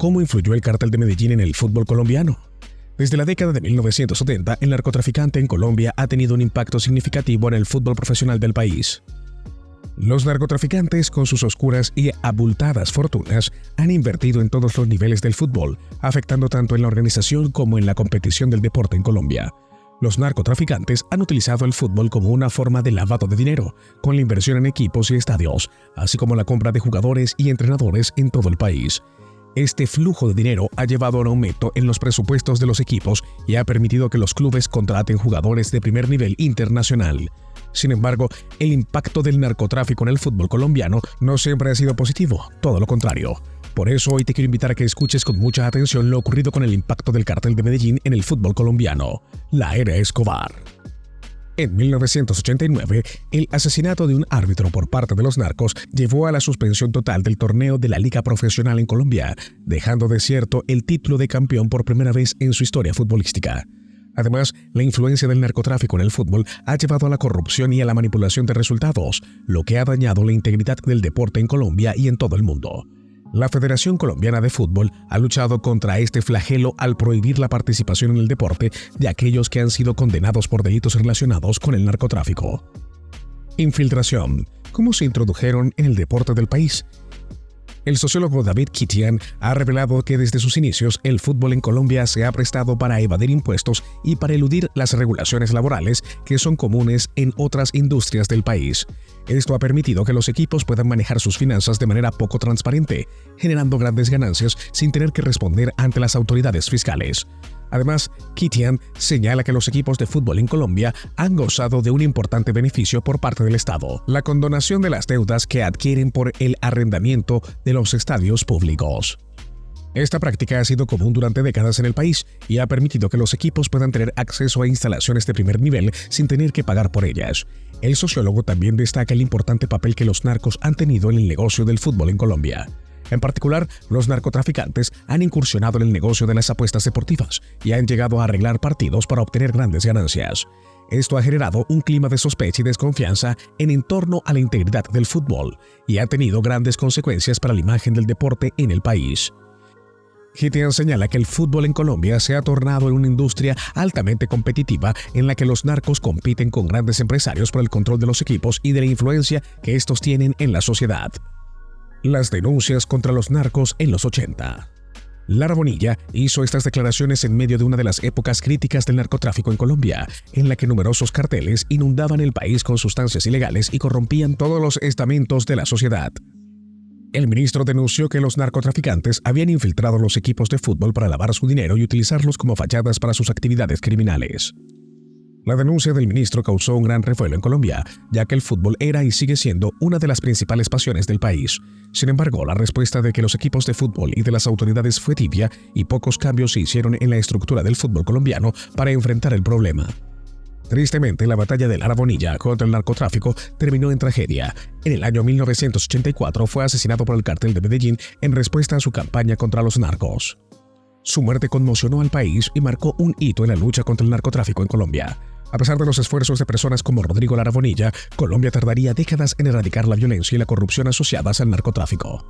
¿Cómo influyó el Cártel de Medellín en el fútbol colombiano? Desde la década de 1970, el narcotraficante en Colombia ha tenido un impacto significativo en el fútbol profesional del país. Los narcotraficantes, con sus oscuras y abultadas fortunas, han invertido en todos los niveles del fútbol, afectando tanto en la organización como en la competición del deporte en Colombia. Los narcotraficantes han utilizado el fútbol como una forma de lavado de dinero, con la inversión en equipos y estadios, así como la compra de jugadores y entrenadores en todo el país. Este flujo de dinero ha llevado a un aumento en los presupuestos de los equipos y ha permitido que los clubes contraten jugadores de primer nivel internacional. Sin embargo, el impacto del narcotráfico en el fútbol colombiano no siempre ha sido positivo, todo lo contrario. Por eso hoy te quiero invitar a que escuches con mucha atención lo ocurrido con el impacto del Cártel de Medellín en el fútbol colombiano, la era Escobar. En 1989, el asesinato de un árbitro por parte de los narcos llevó a la suspensión total del torneo de la Liga Profesional en Colombia, dejando desierto el título de campeón por primera vez en su historia futbolística. Además, la influencia del narcotráfico en el fútbol ha llevado a la corrupción y a la manipulación de resultados, lo que ha dañado la integridad del deporte en Colombia y en todo el mundo. La Federación Colombiana de Fútbol ha luchado contra este flagelo al prohibir la participación en el deporte de aquellos que han sido condenados por delitos relacionados con el narcotráfico. Infiltración. ¿Cómo se introdujeron en el deporte del país? El sociólogo David Kitian ha revelado que desde sus inicios el fútbol en Colombia se ha prestado para evadir impuestos y para eludir las regulaciones laborales que son comunes en otras industrias del país. Esto ha permitido que los equipos puedan manejar sus finanzas de manera poco transparente, generando grandes ganancias sin tener que responder ante las autoridades fiscales. Además, Kitian señala que los equipos de fútbol en Colombia han gozado de un importante beneficio por parte del Estado: la condonación de las deudas que adquieren por el arrendamiento de los estadios públicos. Esta práctica ha sido común durante décadas en el país y ha permitido que los equipos puedan tener acceso a instalaciones de primer nivel sin tener que pagar por ellas. El sociólogo también destaca el importante papel que los narcos han tenido en el negocio del fútbol en Colombia. En particular, los narcotraficantes han incursionado en el negocio de las apuestas deportivas y han llegado a arreglar partidos para obtener grandes ganancias. Esto ha generado un clima de sospecha y desconfianza en torno a la integridad del fútbol y ha tenido grandes consecuencias para la imagen del deporte en el país. Kitian señala que el fútbol en Colombia se ha tornado en una industria altamente competitiva en la que los narcos compiten con grandes empresarios por el control de los equipos y de la influencia que estos tienen en la sociedad. Las denuncias contra los narcos en los 80. Lara Bonilla hizo estas declaraciones en medio de una de las épocas críticas del narcotráfico en Colombia, en la que numerosos carteles inundaban el país con sustancias ilegales y corrompían todos los estamentos de la sociedad. El ministro denunció que los narcotraficantes habían infiltrado los equipos de fútbol para lavar su dinero y utilizarlos como fachadas para sus actividades criminales. La denuncia del ministro causó un gran revuelo en Colombia, ya que el fútbol era y sigue siendo una de las principales pasiones del país. Sin embargo, la respuesta de que los equipos de fútbol y de las autoridades fue tibia y pocos cambios se hicieron en la estructura del fútbol colombiano para enfrentar el problema. Tristemente, la batalla de Lara Bonilla contra el narcotráfico terminó en tragedia. En el año 1984 fue asesinado por el Cártel de Medellín en respuesta a su campaña contra los narcos. Su muerte conmocionó al país y marcó un hito en la lucha contra el narcotráfico en Colombia. A pesar de los esfuerzos de personas como Rodrigo Lara Bonilla, Colombia tardaría décadas en erradicar la violencia y la corrupción asociadas al narcotráfico.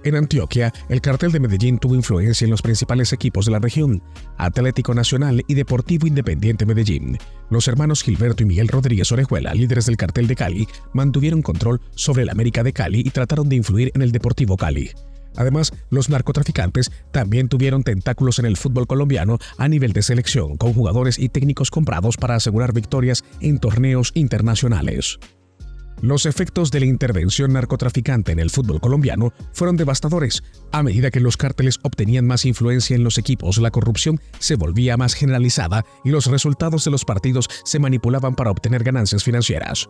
En Antioquia, el Cártel de Medellín tuvo influencia en los principales equipos de la región: Atlético Nacional y Deportivo Independiente Medellín. Los hermanos Gilberto y Miguel Rodríguez Orejuela, líderes del Cártel de Cali, mantuvieron control sobre el América de Cali y trataron de influir en el Deportivo Cali. Además, los narcotraficantes también tuvieron tentáculos en el fútbol colombiano a nivel de selección, con jugadores y técnicos comprados para asegurar victorias en torneos internacionales. Los efectos de la intervención narcotraficante en el fútbol colombiano fueron devastadores. A medida que los cárteles obtenían más influencia en los equipos, la corrupción se volvía más generalizada y los resultados de los partidos se manipulaban para obtener ganancias financieras.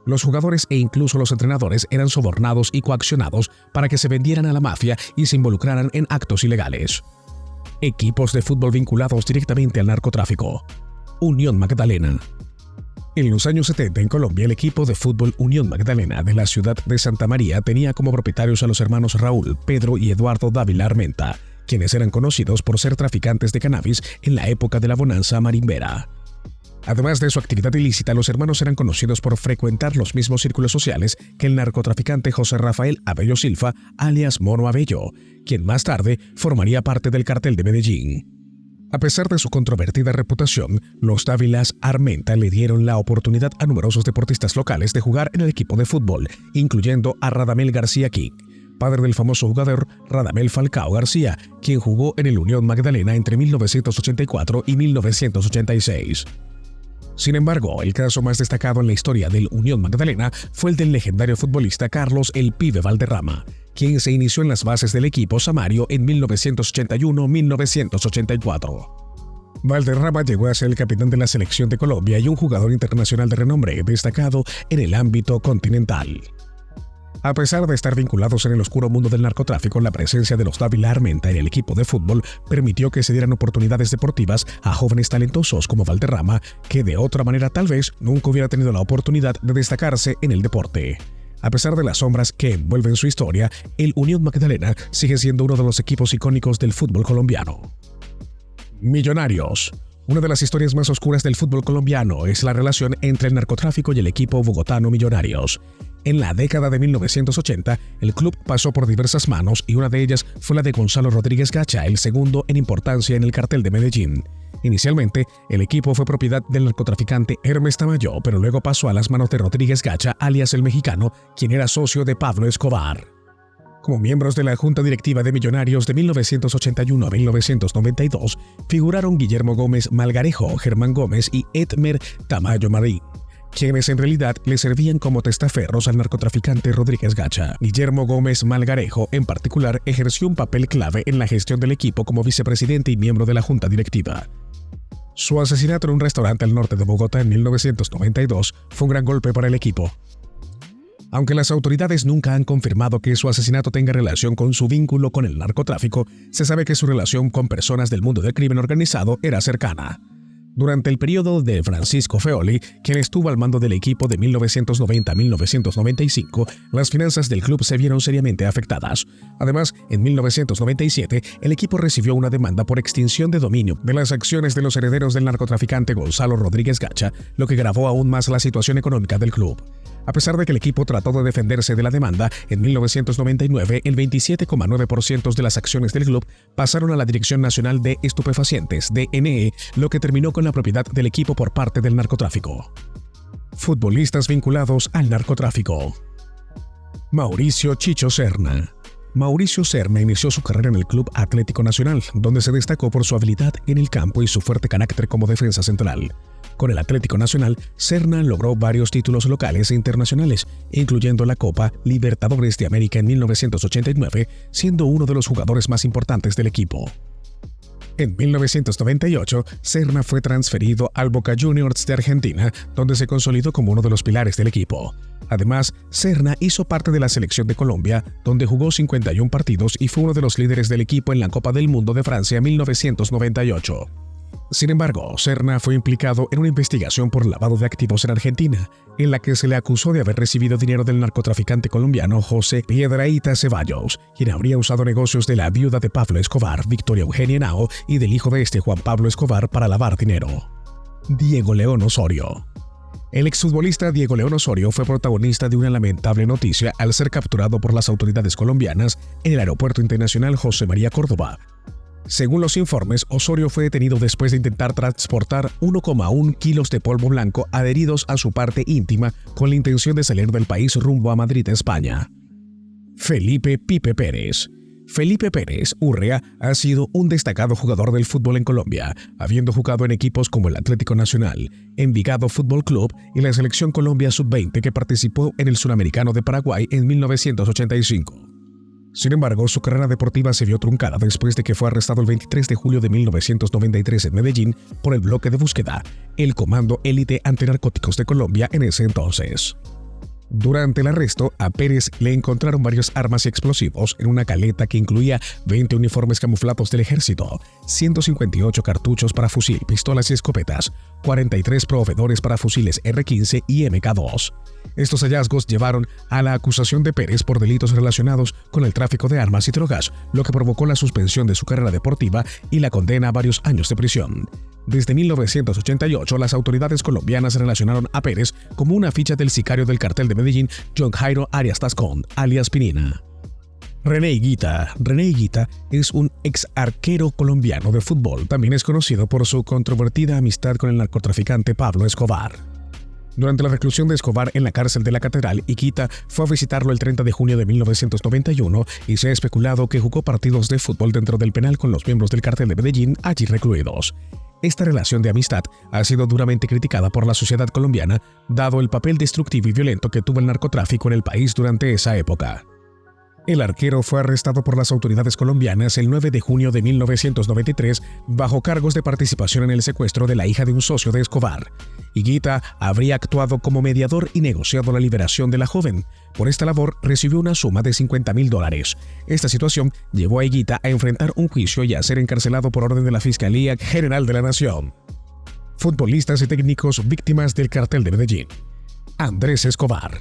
Los jugadores e incluso los entrenadores eran sobornados y coaccionados para que se vendieran a la mafia y se involucraran en actos ilegales. Equipos de fútbol vinculados directamente al narcotráfico. Unión Magdalena. En los años 70 en Colombia, el equipo de fútbol Unión Magdalena de la ciudad de Santa María tenía como propietarios a los hermanos Raúl, Pedro y Eduardo Dávila Armenta, quienes eran conocidos por ser traficantes de cannabis en la época de la bonanza marimbera. Además de su actividad ilícita, los hermanos eran conocidos por frecuentar los mismos círculos sociales que el narcotraficante José Rafael Abello Silva, alias Mono Abello, quien más tarde formaría parte del Cartel de Medellín. A pesar de su controvertida reputación, los Dávilas Armenta le dieron la oportunidad a numerosos deportistas locales de jugar en el equipo de fútbol, incluyendo a Radamel García King, padre del famoso jugador Radamel Falcao García, quien jugó en el Unión Magdalena entre 1984 y 1986. Sin embargo, el caso más destacado en la historia del Unión Magdalena fue el del legendario futbolista Carlos "El Pibe" Valderrama, quien se inició en las bases del equipo Samario en 1981-1984. Valderrama llegó a ser el capitán de la selección de Colombia y un jugador internacional de renombre destacado en el ámbito continental. A pesar de estar vinculados en el oscuro mundo del narcotráfico, la presencia de los Dávila Armenta en el equipo de fútbol permitió que se dieran oportunidades deportivas a jóvenes talentosos como Valderrama, que de otra manera tal vez nunca hubiera tenido la oportunidad de destacarse en el deporte. A pesar de las sombras que envuelven su historia, el Unión Magdalena sigue siendo uno de los equipos icónicos del fútbol colombiano. Millonarios. Una de las historias más oscuras del fútbol colombiano es la relación entre el narcotráfico y el equipo bogotano Millonarios. En la década de 1980, el club pasó por diversas manos y una de ellas fue la de Gonzalo Rodríguez Gacha, el segundo en importancia en el Cartel de Medellín. Inicialmente, el equipo fue propiedad del narcotraficante Hermes Tamayo, pero luego pasó a las manos de Rodríguez Gacha, alias el Mexicano, quien era socio de Pablo Escobar. Como miembros de la Junta Directiva de Millonarios de 1981 a 1992, figuraron Guillermo Gómez Malgarejo, Germán Gómez y Edmer Tamayo Marín, quienes en realidad le servían como testaferros al narcotraficante Rodríguez Gacha. Guillermo Gómez Malgarejo, en particular, ejerció un papel clave en la gestión del equipo como vicepresidente y miembro de la Junta Directiva. Su asesinato en un restaurante al norte de Bogotá en 1992 fue un gran golpe para el equipo. Aunque las autoridades nunca han confirmado que su asesinato tenga relación con su vínculo con el narcotráfico, se sabe que su relación con personas del mundo del crimen organizado era cercana. Durante el periodo de Francisco Feoli, quien estuvo al mando del equipo de 1990 a 1995, las finanzas del club se vieron seriamente afectadas. Además, en 1997, el equipo recibió una demanda por extinción de dominio de las acciones de los herederos del narcotraficante Gonzalo Rodríguez Gacha, lo que agravó aún más la situación económica del club. A pesar de que el equipo trató de defenderse de la demanda, en 1999 el 27,9% de las acciones del club pasaron a la Dirección Nacional de Estupefacientes, DNE, lo que terminó con la propiedad del equipo por parte del narcotráfico. Futbolistas vinculados al narcotráfico. Mauricio Chicho Serna. Mauricio Serna inició su carrera en el Club Atlético Nacional, donde se destacó por su habilidad en el campo y su fuerte carácter como defensa central. Con el Atlético Nacional, Serna logró varios títulos locales e internacionales, incluyendo la Copa Libertadores de América en 1989, siendo uno de los jugadores más importantes del equipo. En 1998, Serna fue transferido al Boca Juniors de Argentina, donde se consolidó como uno de los pilares del equipo. Además, Serna hizo parte de la selección de Colombia, donde jugó 51 partidos y fue uno de los líderes del equipo en la Copa del Mundo de Francia 1998. Sin embargo, Serna fue implicado en una investigación por lavado de activos en Argentina, en la que se le acusó de haber recibido dinero del narcotraficante colombiano José Piedrahíta Ceballos, quien habría usado negocios de la viuda de Pablo Escobar, Victoria Eugenia Henao, y del hijo de este, Juan Pablo Escobar, para lavar dinero. Diego León Osorio. El exfutbolista Diego León Osorio fue protagonista de una lamentable noticia al ser capturado por las autoridades colombianas en el Aeropuerto Internacional José María Córdoba. Según los informes, Osorio fue detenido después de intentar transportar 1,1 kilos de polvo blanco adheridos a su parte íntima con la intención de salir del país rumbo a Madrid, España. Felipe Pipe Pérez. Felipe Pérez Urrea ha sido un destacado jugador del fútbol en Colombia, habiendo jugado en equipos como el Atlético Nacional, Envigado Fútbol Club y la Selección Colombia Sub-20 que participó en el Sudamericano de Paraguay en 1985. Sin embargo, su carrera deportiva se vio truncada después de que fue arrestado el 23 de julio de 1993 en Medellín por el bloque de búsqueda, el Comando Élite Antinarcóticos de Colombia en ese entonces. Durante el arresto, a Pérez le encontraron varios armas y explosivos en una caleta que incluía 20 uniformes camuflados del ejército, 158 cartuchos para fusil, pistolas y escopetas, 43 proveedores para fusiles R-15 y MK2. Estos hallazgos llevaron a la acusación de Pérez por delitos relacionados con el tráfico de armas y drogas, lo que provocó la suspensión de su carrera deportiva y la condena a varios años de prisión. Desde 1988, las autoridades colombianas relacionaron a Pérez como una ficha del sicario del cartel de Medellín, John Jairo Arias Tascón, alias Pinina. René Higuita. René Higuita es un ex arquero colombiano de fútbol. También es conocido por su controvertida amistad con el narcotraficante Pablo Escobar. Durante la reclusión de Escobar en la cárcel de la Catedral, Higuita fue a visitarlo el 30 de junio de 1991 y se ha especulado que jugó partidos de fútbol dentro del penal con los miembros del cartel de Medellín allí recluidos. Esta relación de amistad ha sido duramente criticada por la sociedad colombiana, dado el papel destructivo y violento que tuvo el narcotráfico en el país durante esa época. El arquero fue arrestado por las autoridades colombianas el 9 de junio de 1993 bajo cargos de participación en el secuestro de la hija de un socio de Escobar. Higuita habría actuado como mediador y negociado la liberación de la joven. Por esta labor recibió una suma de $50.000. Esta situación llevó a Higuita a enfrentar un juicio y a ser encarcelado por orden de la Fiscalía General de la Nación. Futbolistas y técnicos víctimas del cartel de Medellín. Andrés Escobar.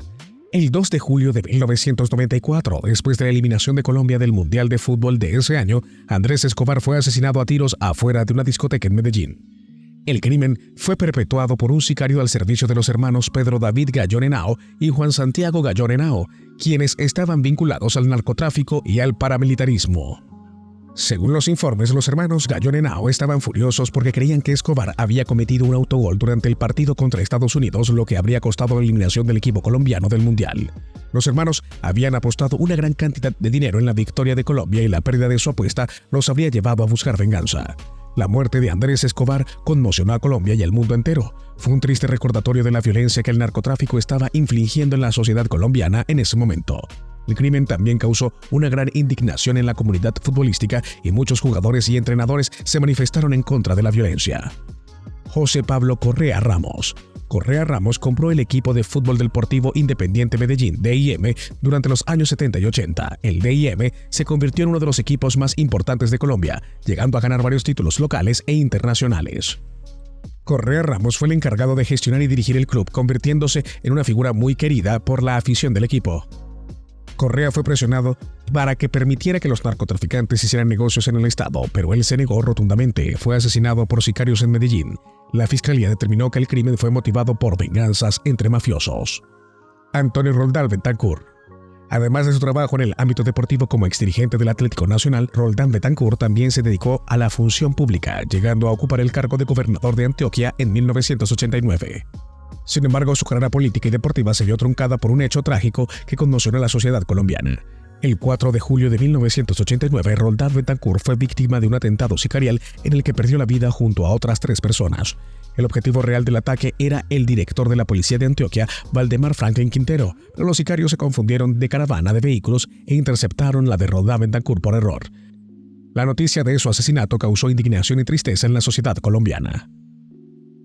El 2 de julio de 1994, después de la eliminación de Colombia del Mundial de Fútbol de ese año, Andrés Escobar fue asesinado a tiros afuera de una discoteca en Medellín. El crimen fue perpetuado por un sicario al servicio de los hermanos Pedro David Gallón Henao y Juan Santiago Gallón Henao, quienes estaban vinculados al narcotráfico y al paramilitarismo. Según los informes, los hermanos Gallón Henao estaban furiosos porque creían que Escobar había cometido un autogol durante el partido contra Estados Unidos, lo que habría costado la eliminación del equipo colombiano del Mundial. Los hermanos habían apostado una gran cantidad de dinero en la victoria de Colombia y la pérdida de su apuesta los habría llevado a buscar venganza. La muerte de Andrés Escobar conmocionó a Colombia y al mundo entero. Fue un triste recordatorio de la violencia que el narcotráfico estaba infligiendo en la sociedad colombiana en ese momento. El crimen también causó una gran indignación en la comunidad futbolística y muchos jugadores y entrenadores se manifestaron en contra de la violencia. José Pablo Correa Ramos. Correa Ramos compró el equipo de fútbol deportivo Independiente Medellín, DIM, durante los años 70 y 80. El DIM se convirtió en uno de los equipos más importantes de Colombia, llegando a ganar varios títulos locales e internacionales. Correa Ramos fue el encargado de gestionar y dirigir el club, convirtiéndose en una figura muy querida por la afición del equipo. Correa fue presionado para que permitiera que los narcotraficantes hicieran negocios en el estado, pero él se negó rotundamente. Fue asesinado por sicarios en Medellín. La fiscalía determinó que el crimen fue motivado por venganzas entre mafiosos. Antonio Roldán Betancur. Además de su trabajo en el ámbito deportivo como exdirigente del Atlético Nacional, Roldán Betancur también se dedicó a la función pública, llegando a ocupar el cargo de gobernador de Antioquia en 1989. Sin embargo, su carrera política y deportiva se vio truncada por un hecho trágico que conmocionó a la sociedad colombiana. El 4 de julio de 1989, Roldán Betancur fue víctima de un atentado sicarial en el que perdió la vida junto a otras 3 personas. El objetivo real del ataque era el director de la policía de Antioquia, Valdemar Franklin Quintero, pero los sicarios se confundieron de caravana de vehículos e interceptaron la de Roldán Betancur por error. La noticia de su asesinato causó indignación y tristeza en la sociedad colombiana.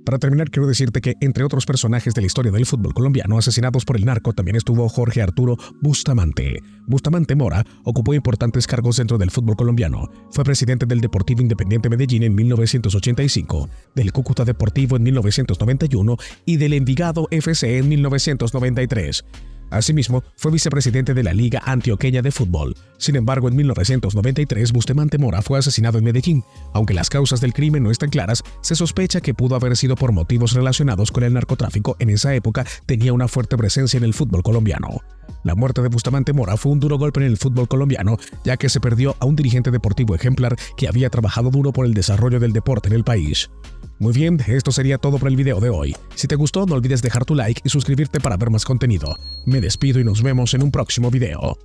Para terminar, quiero decirte que, entre otros personajes de la historia del fútbol colombiano asesinados por el narco, también estuvo Jorge Arturo Bustamante. Bustamante Mora ocupó importantes cargos dentro del fútbol colombiano. Fue presidente del Deportivo Independiente Medellín en 1985, del Cúcuta Deportivo en 1991 y del Envigado FC en 1993. Asimismo, fue vicepresidente de la Liga Antioqueña de Fútbol. Sin embargo, en 1993, Bustamante Mora fue asesinado en Medellín. Aunque las causas del crimen no están claras, se sospecha que pudo haber sido por motivos relacionados con el narcotráfico. En esa época tenía una fuerte presencia en el fútbol colombiano. La muerte de Bustamante Mora fue un duro golpe en el fútbol colombiano, ya que se perdió a un dirigente deportivo ejemplar que había trabajado duro por el desarrollo del deporte en el país. Muy bien, esto sería todo por el video de hoy. Si te gustó, no olvides dejar tu like y suscribirte para ver más contenido. Me despido y nos vemos en un próximo video.